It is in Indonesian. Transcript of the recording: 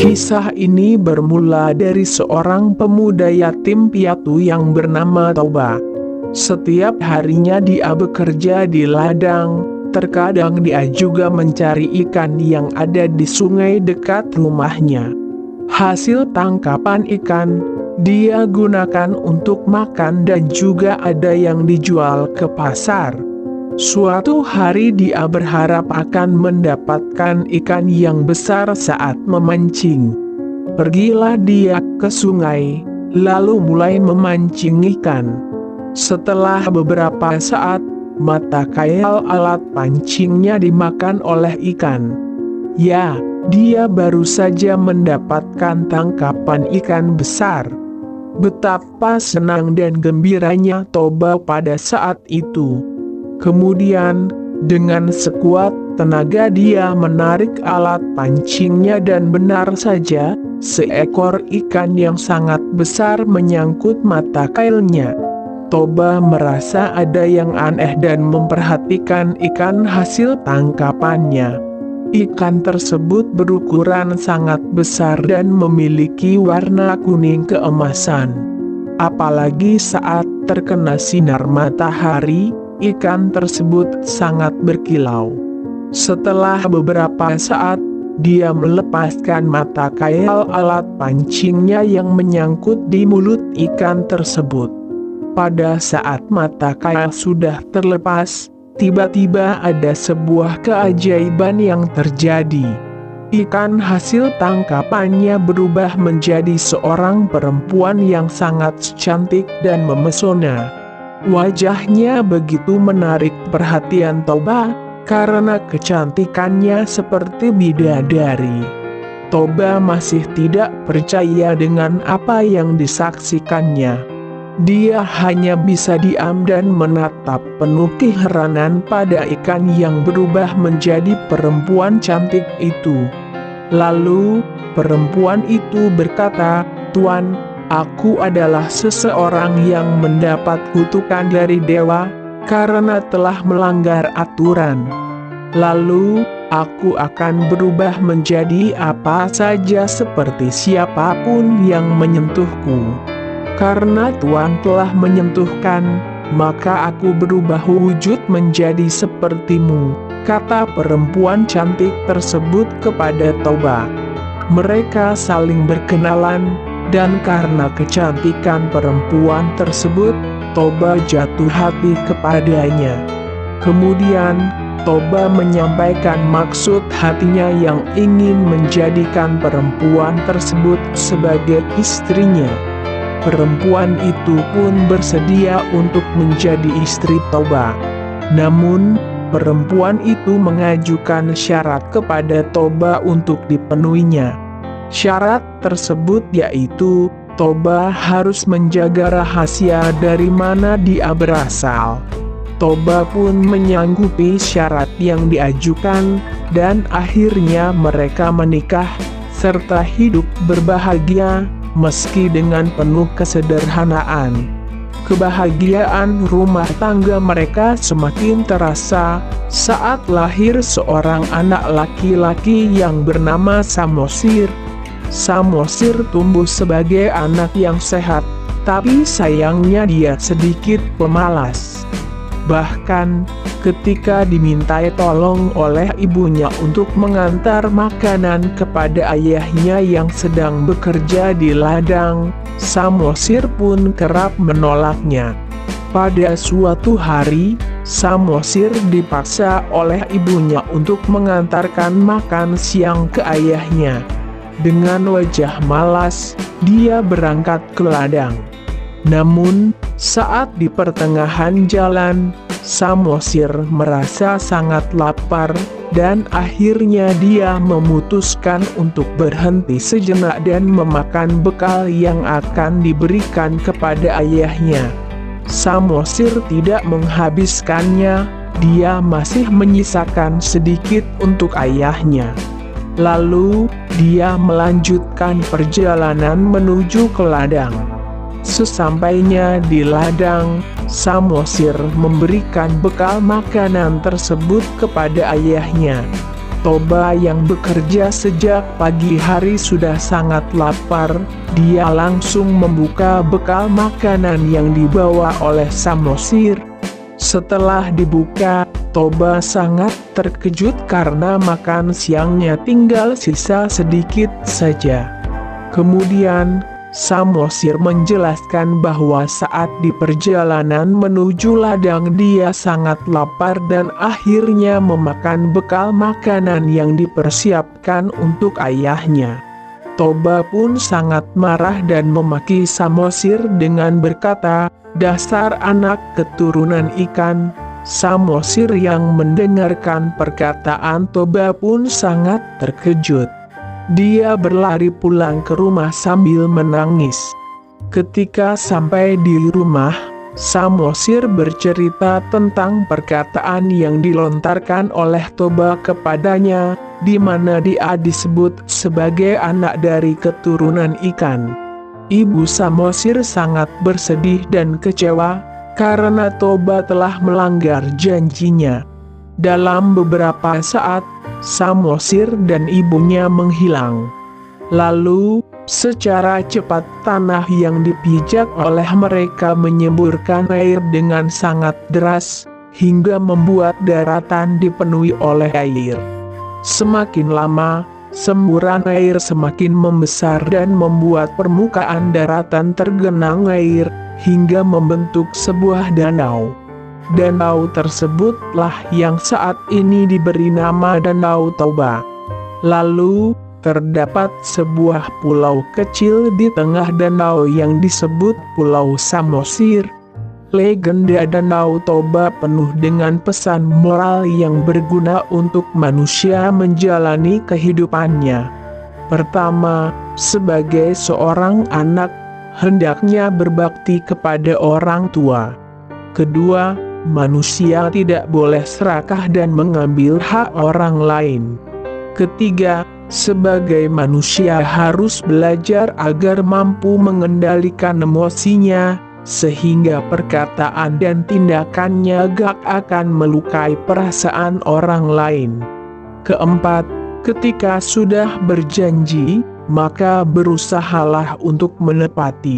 Kisah ini bermula dari seorang pemuda yatim piatu yang bernama Toba. Setiap harinya dia bekerja di ladang, terkadang dia juga mencari ikan yang ada di sungai dekat rumahnya. Hasil tangkapan ikan, dia gunakan untuk makan dan juga ada yang dijual ke pasar. Suatu hari dia berharap akan mendapatkan ikan yang besar saat memancing. Pergilah dia ke sungai, lalu mulai memancing ikan. Setelah beberapa saat, mata kail alat pancingnya dimakan oleh ikan. Ya, dia baru saja mendapatkan tangkapan ikan besar. Betapa senang dan gembiranya Toba pada saat itu. Kemudian, dengan sekuat tenaga dia menarik alat pancingnya dan benar saja, seekor ikan yang sangat besar menyangkut mata kailnya. Toba merasa ada yang aneh dan memperhatikan ikan hasil tangkapannya. Ikan tersebut berukuran sangat besar dan memiliki warna kuning keemasan. Apalagi saat terkena sinar matahari, ikan tersebut sangat berkilau. Setelah beberapa saat, dia melepaskan mata kail alat pancingnya yang menyangkut di mulut ikan tersebut. Pada saat mata kail sudah terlepas, tiba-tiba ada sebuah keajaiban yang terjadi. Ikan hasil tangkapannya berubah menjadi seorang perempuan yang sangat cantik dan memesona. Wajahnya begitu menarik perhatian Toba, karena kecantikannya seperti bidadari. Toba masih tidak percaya dengan apa yang disaksikannya. Dia hanya bisa diam dan menatap penuh keheranan pada ikan yang berubah menjadi perempuan cantik itu. Lalu, perempuan itu berkata, "Tuan, aku adalah seseorang yang mendapat kutukan dari dewa, karena telah melanggar aturan. Lalu, aku akan berubah menjadi apa saja seperti siapapun yang menyentuhku. Karena Tuan telah menyentuhkan, maka aku berubah wujud menjadi sepertimu," kata perempuan cantik tersebut kepada Toba. Mereka saling berkenalan, dan karena kecantikan perempuan tersebut, Toba jatuh hati kepadanya. Kemudian, Toba menyampaikan maksud hatinya yang ingin menjadikan perempuan tersebut sebagai istrinya. Perempuan itu pun bersedia untuk menjadi istri Toba. Namun, perempuan itu mengajukan syarat kepada Toba untuk dipenuhinya. Syarat tersebut yaitu, Toba harus menjaga rahasia dari mana dia berasal. Toba pun menyanggupi syarat yang diajukan, dan akhirnya mereka menikah, serta hidup berbahagia, meski dengan penuh kesederhanaan. Kebahagiaan rumah tangga mereka semakin terasa saat lahir seorang anak laki-laki yang bernama Samosir. Samosir tumbuh sebagai anak yang sehat, tapi sayangnya dia sedikit pemalas. Bahkan, ketika dimintai tolong oleh ibunya untuk mengantar makanan kepada ayahnya yang sedang bekerja di ladang, Samosir pun kerap menolaknya. Pada suatu hari, Samosir dipaksa oleh ibunya untuk mengantarkan makan siang ke ayahnya. Dengan wajah malas, dia berangkat ke ladang. Namun, saat di pertengahan jalan, Samosir merasa sangat lapar, dan akhirnya dia memutuskan untuk berhenti sejenak dan memakan bekal yang akan diberikan kepada ayahnya. Samosir tidak menghabiskannya, dia masih menyisakan sedikit untuk ayahnya. Lalu, dia melanjutkan perjalanan menuju ke ladang. Sesampainya di ladang, Samosir memberikan bekal makanan tersebut kepada ayahnya. Toba yang bekerja sejak pagi hari sudah sangat lapar. Dia langsung membuka bekal makanan yang dibawa oleh Samosir. Setelah dibuka, Toba sangat terkejut karena makan siangnya tinggal sisa sedikit saja. Kemudian, Samosir menjelaskan bahwa saat di perjalanan menuju ladang dia sangat lapar dan akhirnya memakan bekal makanan yang dipersiapkan untuk ayahnya. Toba pun sangat marah dan memaki Samosir dengan berkata, "Dasar anak keturunan ikan." Samosir yang mendengarkan perkataan Toba pun sangat terkejut. Dia berlari pulang ke rumah sambil menangis. Ketika sampai di rumah, Samosir bercerita tentang perkataan yang dilontarkan oleh Toba kepadanya, di mana dia disebut sebagai anak dari keturunan ikan. Ibu Samosir sangat bersedih dan kecewa, karena Toba telah melanggar janjinya. Dalam beberapa saat, Samosir dan ibunya menghilang. Lalu, secara cepat tanah yang dipijak oleh mereka menyemburkan air dengan sangat deras, hingga membuat daratan dipenuhi oleh air. Semakin lama, semburan air semakin membesar dan membuat permukaan daratan tergenang air, hingga membentuk sebuah danau. Danau tersebutlah yang saat ini diberi nama Danau Toba. Lalu, terdapat sebuah pulau kecil di tengah danau yang disebut Pulau Samosir. Legenda Danau Toba penuh dengan pesan moral yang berguna untuk manusia menjalani kehidupannya. Pertama, sebagai seorang anak, hendaknya berbakti kepada orang tua. Kedua, manusia tidak boleh serakah dan mengambil hak orang lain. Ketiga, sebagai manusia harus belajar agar mampu mengendalikan emosinya, sehingga perkataan dan tindakannya gak akan melukai perasaan orang lain. Keempat, ketika sudah berjanji, maka berusahalah untuk menepati.